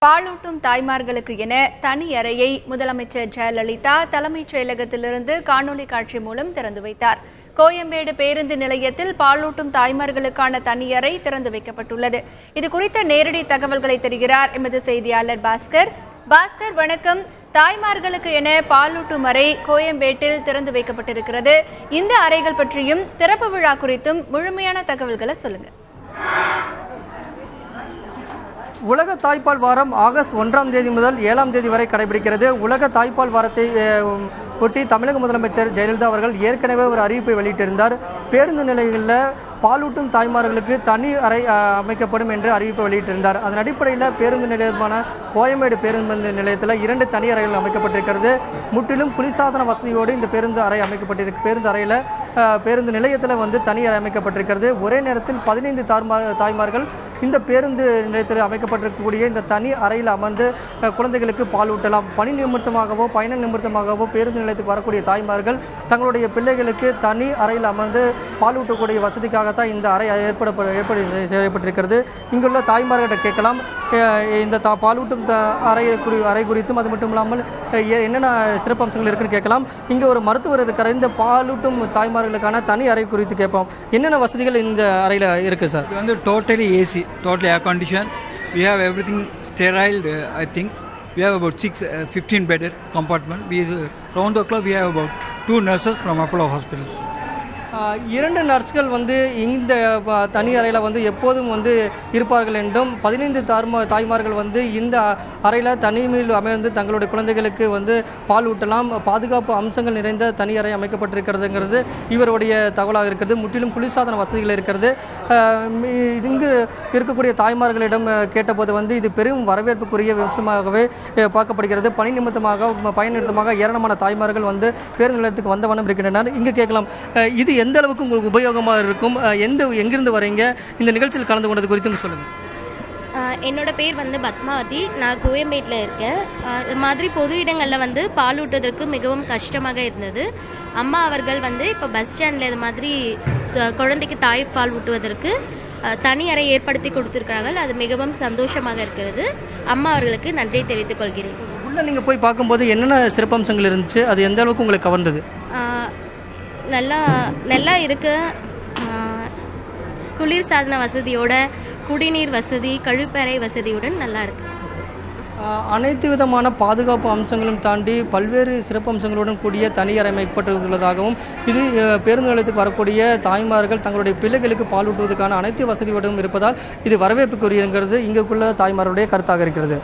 பாலூட்டும் தாய்மார்களுக்கு என தனி அறையை முதலமைச்சர் ஜெயலலிதா தலைமைச் செயலகத்திலிருந்து காணொலி காட்சி மூலம் திறந்து வைத்தார். கோயம்பேடு பேருந்து நிலையத்தில் பாலூட்டும் தாய்மார்களுக்கான தனி அறை திறந்து வைக்கப்பட்டுள்ளது. இது குறித்த நேரடி தகவல்களை தருகிறார் எமது செய்தியாளர் பாஸ்கர். வணக்கம். தாய்மார்களுக்கு என பாலூட்டும் அறை கோயம்பேட்டில் திறந்து வைக்கப்பட்டிருக்கிறது. இந்த அறைகள் பற்றியும் திறப்பு விழா குறித்தும் முழுமையான தகவல்களை சொல்லுங்க. உலக தாய்ப்பால் வாரம் ஆகஸ்ட் 1ஆம் தேதி முதல் 7ஆம் தேதி வரை கடைபிடிக்கிறது. உலக தாய்ப்பால் வாரத்தை ஒட்டி தமிழக முதலமைச்சர் ஜெயலலிதா அவர்கள் ஏற்கனவே ஒரு அறிவிப்பை வெளியிட்டிருந்தார். பேருந்து நிலையங்களில் பாலூட்டும் தாய்மார்களுக்கு தனி அறை அமைக்கப்படும் என்று அறிவிப்பை வெளியிட்டிருந்தார். அதன் அடிப்படையில் பேருந்து நிலையமான கோயம்பேடு பேருந்து நிலையத்தில் 2 தனி அறைகள் அமைக்கப்பட்டிருக்கிறது. முற்றிலும் குளிர்சாதன வசதியோடு இந்த பேருந்து அறை அமைக்கப்பட்டிருக்கு. பேருந்து அறையில் பேருந்து நிலையத்தில் தனி அறை அமைக்கப்பட்டிருக்கிறது. ஒரே நேரத்தில் 15 தாய்மார்கள் இந்த பேருந்து நிலையத்தில் அமைக்கப்பட்டிருக்கக்கூடிய இந்த தனி அறையில் அமர்ந்து குழந்தைகளுக்கு பால் ஊட்டலாம். பணி நிமித்தமாகவோ பயண நிமித்தமாகவோ பேருந்து நிலையத்துக்கு வரக்கூடிய தாய்மார்கள் தங்களுடைய பிள்ளைகளுக்கு தனி அறையில் அமர்ந்து பால் ஊட்டக்கூடிய வசதிக்காகத்தான் இந்த அறை ஏற்பாடு செய்யப்பட்டிருக்கிறது. இங்குள்ள தாய்மார்கிட்ட கேட்கலாம், இந்த பாலூட்டும் அறை குறித்தும் அது மட்டும் இல்லாமல் என்னென்ன சிறப்பம்சங்கள் இருக்குன்னு கேட்கலாம். இங்கே ஒரு மருத்துவர் இருக்கிற இந்த பாலூட்டும் தாய்மார்களுக்கான தனி அறை குறித்து கேட்போம். என்னென்ன வசதிகள் இந்த அறையில் இருக்குது சார்? இது totally AC, totally air conditioned. We have everything sterile, I think. We have about 15 bedded compartment. Round the clock we have about 2 nurses from Apollo hospitals. 2 நர்ஸ்கள் இந்த தனி அறையில் எப்போதும் இருப்பார்கள் என்றும் 15 தாய்மார்கள் இந்த அறையில் தனிமையில் அமர்ந்து தங்களுடைய குழந்தைகளுக்கு பால் ஊட்டலாம். பாதுகாப்பு அம்சங்கள் நிறைந்த தனி அறை அமைக்கப்பட்டிருக்கிறதுங்கிறது இவருடைய தகவலாக இருக்கிறது. முற்றிலும் குளிர்சாதன வசதிகள் இருக்கிறது. இங்கு இருக்கக்கூடிய தாய்மார்களிடம் கேட்டபோது இது பெரும் வரவேற்புக்குரிய விஷயமாகவே பார்க்கப்படுகிறது. பணி நிமித்தமாக பயன் நிமித்தமாக ஏராளமான தாய்மார்கள் பேருந்து நிலையத்துக்கு வந்த வண்ணம் இருக்கின்றனர். இங்கே கேட்கலாம், இது எந்த அளவுக்கு உங்களுக்கு உபயோகமாக இருக்கும்? எங்கிருந்து வரீங்க? இந்த நிகழ்ச்சியில் கலந்து கொண்டது குறித்து சொல்லுங்கள். என்னோட பேர் பத்மாவதி. நான் கோயம்பேட்டில் இருக்கேன். இது மாதிரி பொது இடங்களில் பால் ஊட்டுவதற்கு மிகவும் கஷ்டமாக இருந்தது. அம்மா அவர்கள் இப்போ பஸ் ஸ்டாண்டில் இது மாதிரி குழந்தைக்கு தாய்ப்பால் ஊட்டுவதற்கு தனி அறை ஏற்படுத்தி கொடுத்துருக்கார்கள். அது மிகவும் சந்தோஷமாக இருக்கிறது. அம்மா அவர்களுக்கு நன்றி தெரிவித்துக் கொள்கிறேன். உள்ளே நீங்கள் போய் பார்க்கும்போது என்னென்ன சிறப்பம்சங்கள் இருந்துச்சு? அது எந்த அளவுக்கு உங்களுக்கு கவர்ந்தது? நல்லா இருக்கு. குளிர் சாதன வசதியோட, குடிநீர் வசதி, கழிப்பறை வசதியுடன் நல்லா இருக்கு. அனைத்து விதமான பாதுகாப்பு அம்சங்களும் தாண்டி பல்வேறு சிறப்பம்சங்களுடன் கூடிய தனி அறை அமைக்கப்பட்டுள்ளதாகவும் இது பேருந்து நிலையத்துக்கு வரக்கூடிய தாய்மார்கள் தங்களுடைய பிள்ளைகளுக்கு பால் ஊட்டுவதற்கான அனைத்து வசதியோடும் இருப்பதால் இது வரவேற்புக்குரியங்கிறது இங்குள்ள தாய்மார்களுடைய கருத்தாக இருக்கிறது.